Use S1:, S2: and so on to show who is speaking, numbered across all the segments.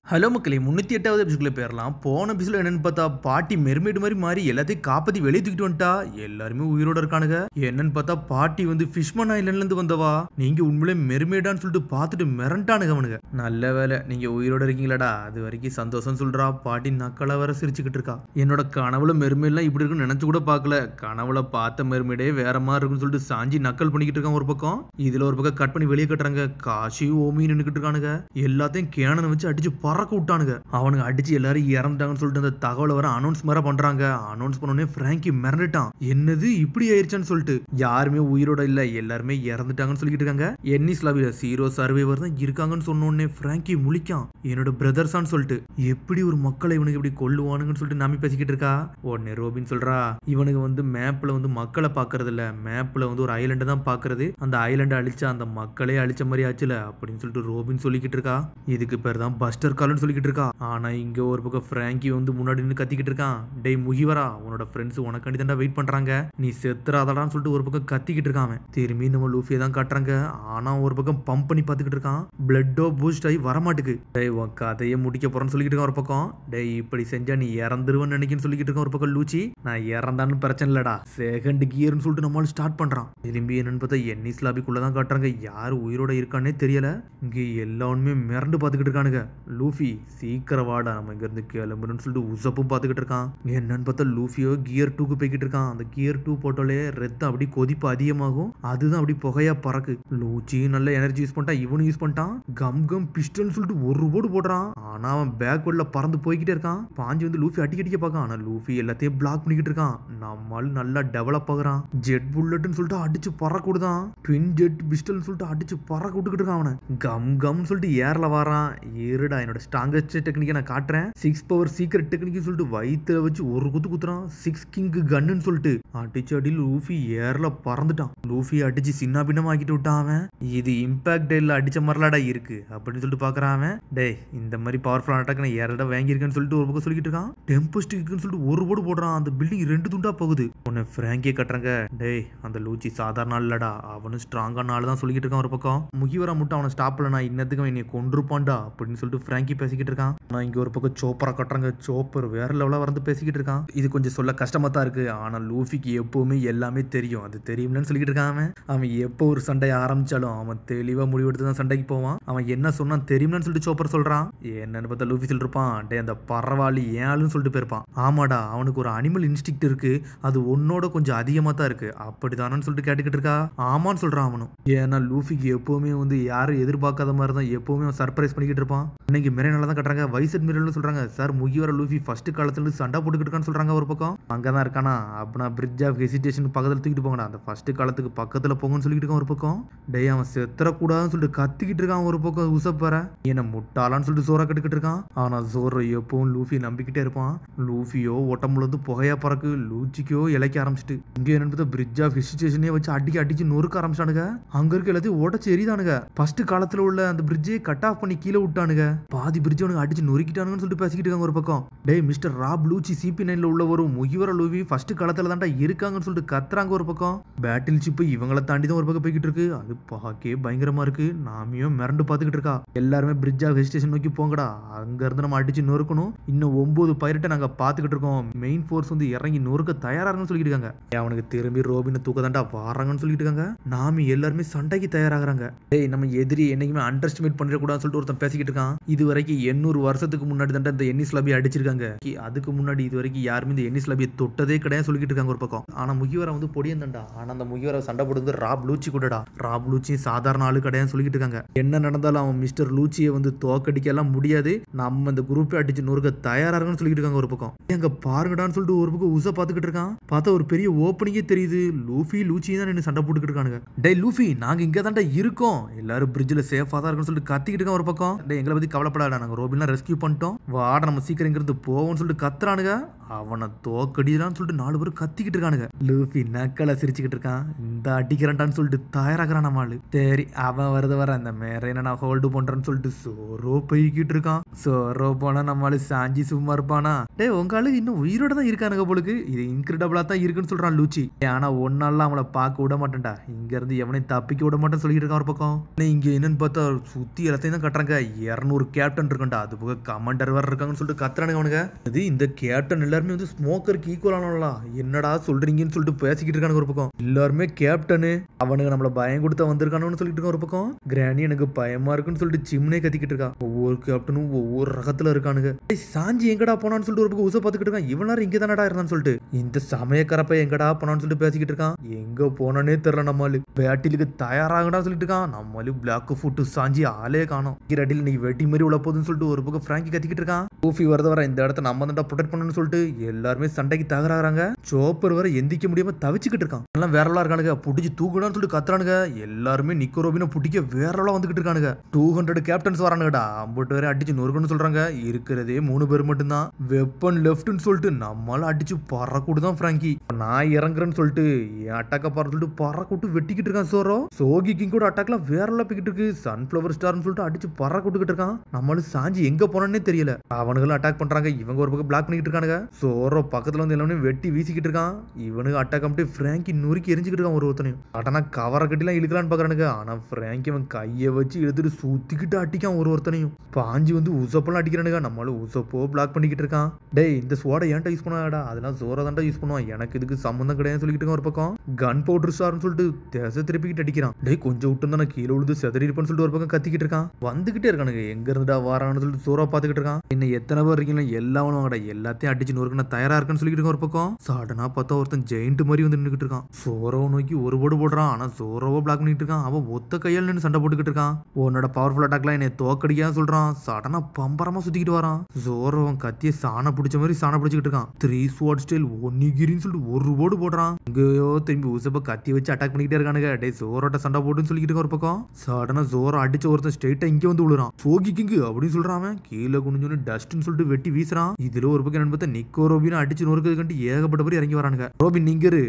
S1: Hello மக்களே 308வது எபிசோட்ல போயிரலாம். போன எபிசோட்ல என்னன்னு பார்த்தா பாட்டி மெர்மெய்டு மாதிரி மாறி எல்லாத்தையும் காப்பாத்தி வெளியே தூக்கிட்டு வந்துட்டா. எல்லாருமே உயிரோட இருக்கானுங்க. என்னன்னு பார்த்தா பாட்டி வந்து ஃபிஷ்மன் ஐலண்ட்ல இருந்து வந்தவா. நீங்க உண்மையிலே மெர்மெய்டான்னு சொல்லிட்டு பார்த்துட்டு மிரண்டானுங்க அவனுங்க. நல்ல வேலை நீங்க உயிரோட இருக்கீங்களாடா, அது வரைக்கும் சந்தோஷம் சொல்றா. பாட்டி நக்கலா வர சிரிச்சுக்கிட்டு இருக்கா. என்னோட கனவுல மெர்மெய்ட்லாம் இப்படி இருக்குன்னு நினைச்சு கூட பார்க்கல. கனவுல பார்த்த மெர்மெய்டே வேற மாதிரி இருக்குன்னு சொல்லிட்டு சாஞ்சி நக்கல் பண்ணிக்கிட்டு இருக்கான் ஒரு பக்கம். இதுல ஒரு பக்கம் கட் பண்ணி வெளியே கட்டுறாங்க. காஷி ஓமி நின்னுக்கிட்டு இருக்கானுங்க. எல்லாத்தையும் கேனனை வச்சு அடிச்சு பறக்க விட்டானுங்க. அவனுங்க அடிச்சு எல்லாரும் இறந்துட்டாங்கன்னு சொல்லிட்டு அந்த தகவலை வர அனௌன்ஸ் மாதிரி பண்றாங்க. அனௌன்ஸ் பண்ணோடனே பிராங்கி மிரண்டுட்டான். என்னது இப்படி ஆயிடுச்சான்னு சொல்லிட்டு. யாருமே உயிரோட இல்ல, எல்லாருமே இறந்துட்டாங்கன்னு சொல்லிட்டு இருக்காங்க. என்னிஸ் லாபில ஜீரோ சர்வைவர் தான் இருக்காங்கன்னு சொன்னோடனே பிராங்கி முழிக்கான். என்னோட பிரதர்ஸான்னு சொல்லிட்டு. எப்படி ஒரு மக்களை இவனுக்கு இப்படி கொல்லுவானுங்கன்னு சொல்லிட்டு நாமி பேசிக்கிட்டு இருக்கா. உடனே ரோபின் சொல்றா, இவனுக்கு வந்து மேப்ல வந்து மக்களை பாக்குறது இல்ல, மேப்ல வந்து ஒரு ஐலண்டை தான் பாக்குறது. அந்த ஐலண்டை அழிச்சா அந்த மக்களே அழிச்ச மாதிரி ஆச்சுல அப்படின்னு சொல்லிட்டு ரோபின் சொல்லிக்கிட்டு இருக்கா. இதுக்கு பேர் தான் பஸ்டர் கால்னு சொல்லிக்கிட்டு இருக்கா. ஆனா இங்க ஒரு பக்கம் பிராங்கி வந்து முன்னாடி நின்று கத்திக்கிட்டு இருக்கான். டேய் முகிவரா, உன்னோட ஃப்ரெண்ட்ஸ் உனக்காண்டி தாண்டா வெயிட் பண்றாங்க, நீ செத்துறாதடான்னு சொல்லிட்டு ஒரு பக்கம் கத்திக்கிட்டு இருக்கான். திரும்பி நம்ம லூஃபியை தான் காட்டுறாங்க. ஆனா ஒரு பக்கம் பம்ப் பண்ணி பார்த்துக்கிட்டு இருக்கான். பிளட்டோ பூஸ்ட் ஆகி வரமாட்டுக்கு. டேய் உன் கதையை முடிக்க போறேன்னு சொல்லிக்கிட்டு இருக்கான் ஒரு பக்கம். டேய் இப்படி செஞ்சா நீ இறந்துருவன்னு நினைக்கின்னு சொல்லிக்கிட்டு இருக்கான் ஒரு பக்கம் லூச்சி. நான் இறந்தான்னு பிரச்சனை இல்லடா, செகண்ட் கியர்னு சொல்லிட்டு நம்மளால ஸ்டார்ட் பண்றான். திரும்பி என்னன்னு பார்த்தா என்னிஸ் லாபிக்குள்ளதான் காட்டுறாங்க. யாரு உயிரோட இருக்கானே தெரியல. இங்க எல்லாருமே மிரண்டு பார்த்துக்கிட்டு இருக்கானுங்க. லூஃபி சீக்கிரம் வாடா, நம்ம இங்க இருந்து கிளம்புறன்னு சொல்லிட்டு உசப்பும் பார்த்துக்கிட்டு இருக்கான். என்னன்னு பார்த்தா லூஃபியோ கியர் 2க்கு போய்கிட்டு இருக்கான். அந்த கியர் 2 போட்டாலே ரத்தம் அப்படி கொதிப்பு அதிகமாகும். அதுதான் அப்படி புகையா பறக்கு. லூச்சி நல்ல எனர்ஜி யூஸ் பண்ணிட்டான், இவனும் யூஸ் பண்ணிட்டான். கம் கம் பிஸ்டன் சொல்லிட்டு ஒரு போடு போடுறான். ஆனா அவன் பேக்வர்ட்ல பறந்து போய்கிட்டே இருக்கான். பாஞ்சு வந்து லூஃபி அடிக்க பார்க்கான். ஆனா லூஃபி எல்லாத்தையும் பிளாக் பண்ணிக்கிட்டு இருக்கான். நம்மால் நல்லா டெவலப் ஆகுறான். ஜெட் புல்லட்னு சொல்லிட்டு அடிச்சு பறக்க விடுதான். ட்வின் ஜெட் பிஸ்டல் சொல்லிட்டு அடிச்சு பறக்க விட்டுக்கிட்டு இருக்கான். அவனை கம் கம் சொல்லிட்டு ஏர்ல வரான். ஏறுடா, என்னோட ஸ்ட்ராங்கஸ்ட் டெக்னிக்கை நான் காட்டுறேன், 6 பவர் சீக்ரெட் டெக்னிக் சொல்லிட்டு வயிற்றுல வச்சு ஒரு குத்துறான். 6 கிங் கன்னு சொல்லிட்டு அடிச்சு அடியில் லூஃபி ஏர்ல பறந்துட்டான். லூஃபி அடிச்சு சின்ன பின்னமா ஆக்கிட்டு விட்டான். அவன் இது இம்பாக்ட் டேல அடிச்ச மாதிரிலாடா இருக்கு அப்படின்னு சொல்லிட்டு பாக்குறான். அவன் டேய் இந்த மாதிரி பவர்ஃபுல் அட்டாக் நான் ஏறடா வாங்கியிருக்கேன்னு சொல்லிட்டு ஒரு பக்கம் சொல்லிட்டு இருக்கான். டெம்போஸ்டிக்னு சொல்லிட்டு ஒரு போடு போடுறான். அந்த பில்டிங் 2 துண்டா போகுது. உன்னை பிராங்கிய கட்டுறாங்க. டேய் அந்த லூச்சி சாதாரண இல்லடா, அவனும் ஸ்ட்ராங்கான ஆளு தான் சொல்லிட்டு இருக்கான் ஒரு பக்கம். முகிவரா மட்டும் அவனை ஸ்டாப் பண்ண, நான் இன்னத்துக்கு என்னை கொண்டிருப்பான்டா அப்படின்னு சொல்லிட்டு பிராங்கி பேசிக்கிட்டு இருக்கான். ஆனா இங்க ஒரு பக்கம் சோப்பரா கட்டுறாங்க. சோப்பர் வேற லெவலா வந்து பேசிக்கிட்டு இருக்கான். இது கொஞ்சம் சொல்ல கஷ்டமா தான் இருக்கு. ஆனா லூஃபிக்கு எப்பவுமே எல்லாமே தெரியும், அது தெரியும்னு சொல்லிட்டு இருக்கான். அவன் எப்போ ஒரு சண்டையை ஆரம்பிச்சாலும் அவன் தெளிவா முடிவெடுத்து தான் சண்டைக்கு போவான். அவன் என்ன சொன்னா தெரியும்னு சொல்லிட்டு சோப்பர் சொல்றான். என்னன்னு பார்த்தா லூஃபி சொல்லிருப்பான், டே அந்த பரவாயில்ல ஏன் ஆளுன்னு சொல்லிட்டு போயிருப்பான். ஆமாடா, அவனுக்கு ஒரு அனிமல் இன்ஸ்டிக்ட் இருக்கு, அது உன்னோட கொஞ்சம் அதிகமா தான் இருக்கு அப்படிதானு சொல்லிட்டு கேட்டுக்கிட்டு இருக்கா. ஆமான்னு சொல்றான் அவனும். ஏன்னா லூஃபிக்கு எப்பவுமே வந்து யாரும் எதிர்பார்க்காத மாதிரி தான் எப்பவுமே அவன் சர்ப்ரைஸ் பண்ணிக்கிட்டு இருப்பான். இன்னைக்கு மிரேனால தான் கட்டுறாங்க. வைசட் மிரர்னு சொல்றாங்க. சார் முகிவர லூஃபி ஃபர்ஸ்ட் காலத்துல இருந்து சண்டை போட்டுக்கிட்டு இருக்கான்னு சொல்றாங்க ஒரு பக்கம். அங்கதான் இருக்கானா, அப்படின்னா பிரிட்ஜ் ஆஃப் ஹெசிடேஷன் பக்கத்துல தூக்கிட்டு போங்கடா, அந்த ஃபர்ஸ்ட் காலத்துக்கு பக்கத்துல போங்கன்னு சொல்லிட்டு இருக்கான் ஒரு பக்கம். டேய் அவன் செத்துறக்கூடாதுன்னு சொல்லிட்டு கத்திக்கிட்டு இருக்கான் ஒரு பக்கம். உசப்பற என்ன முட்டாளான்னு சொல்லிட்டு சோரா கட்டுக்கிட்டு இருக்கான். ஆனா சோர எப்பவும் லூஃபி நம்பிக்கிட்டே இருப்பான். லூஃபியோ உடம்புல வந்து புகையா பறக்கு, லூச்சிக்கோ இலைக்க ஆரம்பிச்சிட்டு. இங்க என்னன்னு பிரிட்ஜ் ஆஃப் ஹெசிடேஷனே வச்சு அடிச்சு நொறுக்க ஆரம்பிச்சானுங்க. அங்க இருக்க எல்லாத்தையும் உடச்சு எரிதானுங்க. ஃபர்ஸ்ட் காலத்துல உள்ள அந்த பிரிட்ஜை கட் ஆஃப் பண்ணி கீழே விட்டானுங்க. பாதி பிரிட்ஜ் அடிச்சு நொறுக்கிட்டானுங்கன்னு சொல்லிட்டு பேசிக்கிட்டு இருக்காங்க ஒரு பக்கம். டேய் மிஸ்டர் ராப் லூச்சி CP9ல உள்ள ஒரு முகிவர லூஃபி ஃபர்ஸ்ட் காலத்துல தான்டா இருக்காங்கன்னு சொல்லிட்டு கத்துறாங்க ஒரு பக்கம். பேட்டில் ஷிப் இவங்கள தாண்டி தான் ஒரு பக்கம் போய்கிட்டு இருக்கு. அது பாக்கே பயங்கரமா இருக்கு. நாமியும் மிரண்டு பாத்துக்கிட்டு இருக்கா. எல்லாருமே பிரிட்ஜ் ஆஃப் ஹெசிடேஷன் நோக்கி போங்கடா, அங்க இருந்து நம்ம அடிச்சு நொறுக்கணும். இன்னும் 9 பைரட்டை நாங்க பாத்துக்கிட்டு இருக்கோம். மெயின் ஃபோர்ஸ் வந்து இறங்கி நொறுக்க தயாராங்கன்னு சொல்லிட்டு இருக்காங்க. அவனுக்கு திரும்பி ரோபினை தூக்க தாண்டா வாராங்கன்னு சொல்லிட்டு இருக்காங்க. நாமி எல்லாருமே சண்டைக்கு தயாராகிறாங்க. டேய் நம்ம எதிரி என்னைக்குமே அண்டர் எஸ்டிமேட் பண்ணிடக்கூடாதுன்னு சொல்லிட்டு ஒருத்தன் பேசிக்கிட்டு இருக்கான். இது வரைக்கும் 800 வருஷத்துக்கு முன்னாடி தான் இந்த என்னிஸ் லாபியை அடிச்சிருக்காங்க. அதுக்கு முன்னாடி இது வரைக்கும் யாருமே இந்த என்னிஸ் லாபியை தொட்டதே கிடையாது சொல்லிட்டு இருக்காங்க ஒரு பக்கம். ஆனா முகிவரா வந்து பொடியன் தான்டா. ஆனா அந்த முகிவரா சண்டை போடுறது ராப் லூச்சி கூடடா. ராப் லூச்சி சாதாரண ஆளு கிடையாது சொல்லிட்டு இருக்காங்க. என்ன நடந்தாலும் அவன் மிஸ்டர் லூச்சியை வந்து தோக்கடிக்க எல்லாம் முடியாது, நம்ம இந்த குரூப்பை அடிச்சு நொறுக்க தயாரா இருக்குன்னு சொல்லிட்டு இருக்காங்க ஒரு பக்கம். எங்க பாருங்கடான்னு சொல்லிட்டு ஒரு பக்கம் உச பாத்துக்கிட்டு இருக்கான். பார்த்தா ஒரு பெரிய ஓப்பனிங்கே தெரியுது. லூஃபி லூச்சி தான் நின்று சண்டை போட்டுக்கிட்டு இருக்கானுங்க. டேய் லூஃபி நாங்க இங்க தான்டா இருக்கோம், எல்லாரும் பிரிட்ஜ்ல சேஃபா தான் இருக்குன்னு சொல்லிட்டு கத்திக்கிட்டு இருக்கான் ஒரு பக்கம். டேய் எங்களை பத்தி கவலைப்படாத, நாங்க ரோபின்லாம் ரெஸ்கியூ பண்ணிட்டோம், வாட நம்ம சீக்கிரம் இங்கிருந்து போவோம்னு சொல்லிட்டு கத்துறானுங்க. அவனை தோக்கடிதான்னு சொல்லிட்டு 4 பேரும் கத்திக்கிட்டு இருக்கானுங்க. லூஃபி நக்கலை சிரிச்சுக்கிட்டு இருக்கான். இந்த அடிக்கிறான்டான்னு சொல்லிட்டு தயாராகிறான் நம்மளு. சரி அவன் வருது வர அந்த மேரையை நான் ஹோல்டு பண்றேன்னு சொல்லிட்டு சோரோ போய்கிட்டு இருக்கான். சோரோ போனா நம்மளு சாஞ்சி சும்மா இருப்பானா? டே உங்க ஆளு இன்னும் உயிரோட தான் இருக்கானுங்க போலுக்கு. இது இன்கிரெடிபிளா தான் இருக்குன்னு சொல்றான் லூச்சி. ஆனா ஒன்னால அவங்கள பார்க்க விட மாட்டேன்டா, இங்க இருந்து எவனையும் தப்பிக்க விட மாட்டேன்னு சொல்லிட்டு இருக்கான் ஒரு பக்கம். இங்க என்னன்னு பார்த்தா சுத்தி எல்லாத்தையும் தான் கட்டுறாங்க. 200 கேப்டன் இருக்கா, அது போக கமாண்டர் வேற இருக்காங்கன்னு சொல்லிட்டு கத்துறானுங்க அவனுங்க. அது இந்த கேப்டன் எல்லாருமே வந்து ஸ்மோக்கருக்கு ஈக்குவலானவங்களா? என்னடா சொல்றீங்கன்னு சொல்லிட்டு பேசிக்கிட்டு இருக்கானுங்க ஒரு பக்கம். எல்லாருமே கேப்டனு அவனுங்க நம்மள பயம் கொடுத்தா வந்திருக்கானு சொல்லிட்டு இருக்கான் ஒரு பக்கம். கிராணி எனக்கு பயமா இருக்குன்னு சொல்லிட்டு சிம்னே கத்திக்கிட்டு இருக்கா. ஒவ்வொரு கேப்டனும் ஒவ்வொரு ரகத்துல இருக்கானுங்க. சாஞ்சி எங்கடா போனான்னு சொல்லிட்டு ஒரு பக்கம் உசை பார்த்துக்கிட்டு இருக்கான். இவனாரும் இங்கே தானடா இருந்தான்னு சொல்லிட்டு இந்த சமயக்கரப்ப எங்கடா போனான்னு சொல்லிட்டு பேசிக்கிட்டு இருக்கான். எங்க போனானே தெரியல. நம்மளு பேட்டிலுக்கு தயாராகடா சொல்லிட்டு இருக்கான். நம்மளு பிளாக் ஃபுட் சாஞ்சி ஆளே காணோம். அடியில் நீ வெட்டி மாதிரி உள்ள போதுன்னு சொல்லிட்டு ஒரு பக்கம் பிராங்கி கத்திக்கிட்டு இருக்கான். லூஃபி வரத வர இந்த இடத்த நம்ம தான் ப்ரொடெக்ட் பண்ணணும்னு சொல்லிட்டு எல்லாருமே சண்டைக்கு தகராறாங்க. சோப்பர் வர எந்திக்க முடியாம தவிச்சுக்கிட்டு இருக்கான். எல்லாம் வேறலாம் இருக்கானுங்க. புடிச்சு தூக்குடான்னு சொல்லிட்டு கத்துறானுங்க. எல்லாருமே நிக்கோ ரோபினை புட்டிக்க வேறலாம் வந்துகிட்டு இருக்கானுங்க. 200 கேப்டன்ஸ் வரானுங்கடா. 50 பேரை அடிச்சு நொறுக்கணும்னு சொல்றாங்க. இருக்கிறதே 3 பேர் மட்டும்தான். வெப்பன் லெஃப்ட்னு சொல்லிட்டு நம்மளால அடிச்சு பறக்கூடுதான் பிராங்கி. நான் இறங்குறேன்னு சொல்லிட்டு என் அட்டாக்க பாரு சொல்லிட்டு பறக்கூட்டு வெட்டிக்கிட்டு இருக்கான். சோரோ சோகி கிங் கூட அட்டாக்லாம் வேறலாம் போய்கிட்டு இருக்கு. சன்ஃபிளவர் ஸ்டார்னு சொல்லிட்டு அடிச்சு பறக்கூட்டுக்கிட்டு இருக்கான். நம்மளும் சாஞ்சி எங்க போனானே தெரியல. அவனுங்களும் அட்டாக் பண்றாங்க. இவங்க ஒரு பக்கம் பிளாக் பண்ணிக்கிட்டு இருக்கானுங்க. சோரோ பக்கத்துல வந்து எல்லாமே வெட்டி வீசிக்கிட்டு இருக்கான். இவனுக்கு அட்டாக் பண்ணிட்டு பிராங்கி நொறுக்கி எரிஞ்சுக்கிட்டு இருக்கான் ஒருத்தனையும். ஆனா கவரை கட்டிலாம் இழுக்கலான்னு பாக்குறானுங்க. ஆனா பிராங்கி அவன் கையை வச்சு எடுத்துட்டு சுத்திக்கிட்டு அடிக்கான் ஒருத்தனையும். பாஞ்சி வந்து உசப்பெல்லாம் அடிக்கிறானுங்க. நம்மளும் உசப்போ பிளாக் பண்ணிக்கிட்டு இருக்கான். டேய் இந்த ஸ்வாடை ஏன்டா யூஸ் பண்ணாடா? அதெல்லாம் சோரா தான்டா யூஸ் பண்ணுவான். எனக்கு இதுக்கு சம்பந்தம் கிடையாதுன்னு சொல்லிட்டு இருக்கான் ஒரு பக்கம். கன் பவுடர் ஸ்டார்னு சொல்லிட்டு தேச திருப்பிக்கிட்டு அடிக்கிறான். டேய் கொஞ்சம் விட்டு தான் கீழே விழுந்து செதறி இருப்பான்னு சொல்லிட்டு ஒரு பக்கம் கத்திக்கிட்டு இருக்கான். வந்துகிட்டே இருக்கானுங்க. எங்க இருந்துடா வாரான்னு சொல்லிட்டு சோரா பாத்துக்கிட்டு இருக்கான். இன்னும் எத்தனை பேர் இருக்கீங்களா எல்லாரும் வாங்கடா, எல்லாத்தையும் அடிச்சு நொறுக்கு தயாரா இருக்குன்னு சொல்லிட்டு இருக்கான் ஒரு பக்கம். சடனா பார்த்தா ஒருத்தன் ஜெயிண்ட் மாதிரி வந்து நின்றுட்டு இருக்கான். சோரோவை நோக்கி ஒரு போடு போடுறான். ஆனா சோரோவை பிளாக் பண்ணிட்டு இருக்கான். அவன் ஒத்த கையால் நின்று சண்டை போட்டுக்கிட்டு இருக்கான். உன்னோட பவர்ஃபுல் அட்டாக்லாம் என்னை தோக்கடிக்கான்னு சொல்றான். சடனா பம்பரமா சுத்திக்கிட்டு வரான். சோரோவன் கத்திய சாண பிடிச்ச மாதிரி சாண பிடிச்சிக்கிட்டு இருக்கான். 3 ஸ்வாட் ஸ்டைல் ஒன்னிகிரின்னு சொல்லிட்டு ஒரு போடு போடுறான். இங்கேயோ திரும்பி உசப்ப கத்தி வச்சு அட்டாக் பண்ணிக்கிட்டே இருக்கானுங்க. டே சோரோட்ட சண்டை போட்டுன்னு சொல்லிக்கிட்டு ஒரு பக்கம். சடனா சோரோ அடிச்ச ஒருத்தன் ஸ்ட்ரெயிட்டா இங்க வந்து விழுறான். சோகி கிங்கு அப்படின்னு சொல்றான். கீழே குனிஞ்சோன்னு டஸ்ட்னு சொல்லிட்டு வெட்டி வீசுறான். இதுல ஒரு பக்கம் பார்த்தா நிக்கோ ரோபின் அடிச்சு நொறுக்கிறது கண்டு ஏகப்பட்ட பேர் இறங்கி வரானுங்க. ரோபின் நீங்க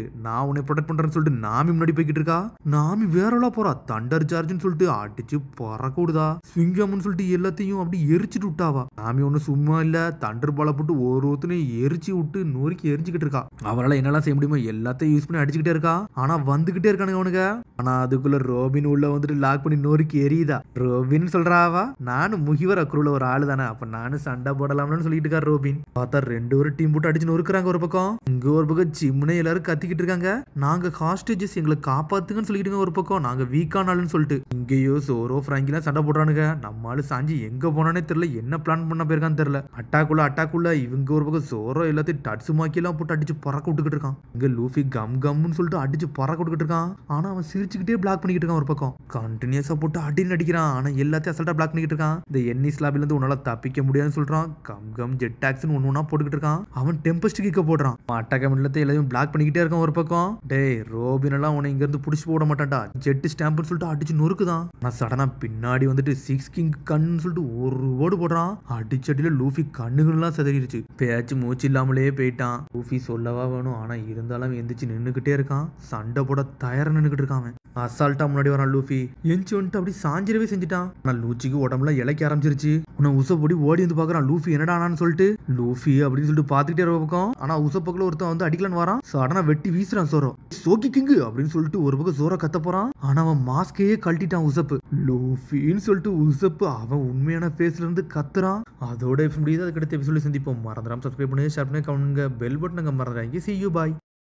S1: நான் உன்னை ப்ரொடெக்ட் பண்றேன்னு சொல்லிட்டு நாமி முன்னாடி போய்கிட்டு இருக்கா. நாமி வேறவளா போறா. தண்டர் சார்ஜ்னு சொல்லிட்டு அடிச்சு பறக்க விடுதா. ஸ்விங்கம்னு சொல்லிட்டு எல்லாத்தையும் அப்படி எரிச்சுட்டு விட்டாவா. நாமி ஒன்னும் சும்மா இல்ல. தண்டர் பால போட்டு ஒருத்தனையும் எரிச்சு விட்டு நொறுக்கி எரிஞ்சுக்கிட்டு இருக்கா. அவரால் என்னெல்லாம் செய்ய முடியுமோ எல்லாத்தையும் யூஸ் பண்ணி அடிச்சுக்கிட்டே இருக்கா. ஆனா வந்துகிட்டே இருக்கானுங்க அவனுங்க. ஆனா அதுக்குள்ள ரோபின் உள்ள வந்துட்டு லாக் பண்ணி நொறுக்கி எரியுதா. ரோபின் சொல்றாவா நானும் முகிவர் அக்ரூல ஒரு ஆளு தானே, அப்ப நானும் சண்டை போடலாம்னு சொல்லிட்டு இருக்காரு ரோபின். பார்த்தா 2 பேரும் டீம் போட்டு அடிச்சு நொறுக்குறாங்க ஒரு பக்கம். இங்க ஒரு பக்கம் சிம்னே எல்லாரும் கத்திக்கிட்டு இருக்காங்க. நாங்க ஹாஸ்டேஜஸ் எங்களை காப்பாத்துங்கன்னு சொல்லிட்டு ஒரு பக்கம். நாங்க வீக்கானாலுன்னு சொல்லிட்டு இங்கேயோ சோரோ பிராங்கிலாம் சண்டை போடுறானுங்க. நம்மளால சாஞ்சி எங்க போனானே தெரியல. என்ன பிளான் பண்ண போயிருக்கான்னு தெரியல. அட்டாக்குள்ள இவங்க ஒரு பக்கம் சோரோ எல்லாத்தையும் டட்ஸு மாக்கி எல்லாம் போட்டு அடிச்சு பறக்க விட்டுக்கிட்டு இருக்கான். இங்க லூஃபி கம்னு சொல்லிட்டு அடிச்சு பறக்க விட்டுக்கிட்டு இருக்கான். ஆனா அவன் சிரிச்சுக்கிட்டே பிளாக் பண்ணிக்கிட்டு இருக்கான் ஒரு பக்கம். கண்டினியூஸா போட்டு அடின்னு அடிக்கிறான். ஆனா எல்லாத்தையும் அசல்ட்டா பிளாக் பண்ணிக்கிட்டு இருக்கான். இந்த எண்ணி ஸ்லாபில இருந்து உன்னால தப்பிக்க முடியாதுன்னு சொல்றான். கம் ஜெட் டாக்ஸ்னு ஒண்ணா போட்டுக்கிட்டு இருக்கான். அவன் டெம்பஸ்ட் கிக்க போடுறான். அட்டாக் எல்லாத்தையும் பிளாக் பண்ணிக்கிட்டே இருக்கான் ஒரு பக்கம். டேய் ரோபின் எல்லாம் உன்னை இங்க இருந்து புடிச்சு போட மாட்டான்டா. ஜெட் ஸ்டாம்ப்னு சொல்லிட்டு அடிச்சு நொறுக்குதான். ஆனா சடனா பின்னாடி வந்துட்டு 6 கிங் கன்னு சொல்லிட்டு ஒரு ஓடு போடுறான். அடிச்சடியில லூஃபி கண்ணுகள்லாம் செதறிடுச்சு. பேச்சு மூச்சு இல்லாமலே போயிட்டான். லூஃபி சொல்லவா வேணும். ஆனா இருந்தாலும் எந்திரிச்சு நின்னுக்கிட்டே இருக்கான். சண்டை போட தயாரா நின்னுக்கிட்டு இருக்கான். அசால்ட்டா முன்னாடி வரான் லூஃபி. எஞ்சி வந்துட்டு அப்படி சாஞ்சிரவே செஞ்சுட்டான். ஆனா லூச்சிக்கு உடம்புல இலைக்க ஆரம்பிச்சிருச்சு. உன்னை உசப்படி ஓடி வந்து பாக்குறான். லூஃபி என்னடானான்னு சொல்லிட்டு லூஃபி அப்படின்னு சொல்லிட்டு பாத்துக்கிட்டே இருக்க பக்கம். ஆனா உசப்பக்குள்ள ஒருத்தன் வந்து அடிக்கலான்னு வரான். சடனா வெட்டி வீசுறான் சோரோ. சோகி கிங்கு அப்படின்னு சொல்லிட்டு ஒரு பக்கம் சோரோ கத்த போறான். ஆனா அவன் மாஸ்கையே கழட்டிட்டான் உசப்பு. லூஃபின்னு சொல்லிட்டு உசப்பு அவன் உண்மையான ஃபேஸ்ல இருந்து கத்துறான். அதோட முடியுது. அதுக்கடுத்த எபிசோட சந்திப்போம். மறந்துடாம சப்ஸ்கிரைப் பண்ணி ஷேர் பண்ணி கமெண்ட் பெல் பட்டன் மறந்துடாங்க. See you bye.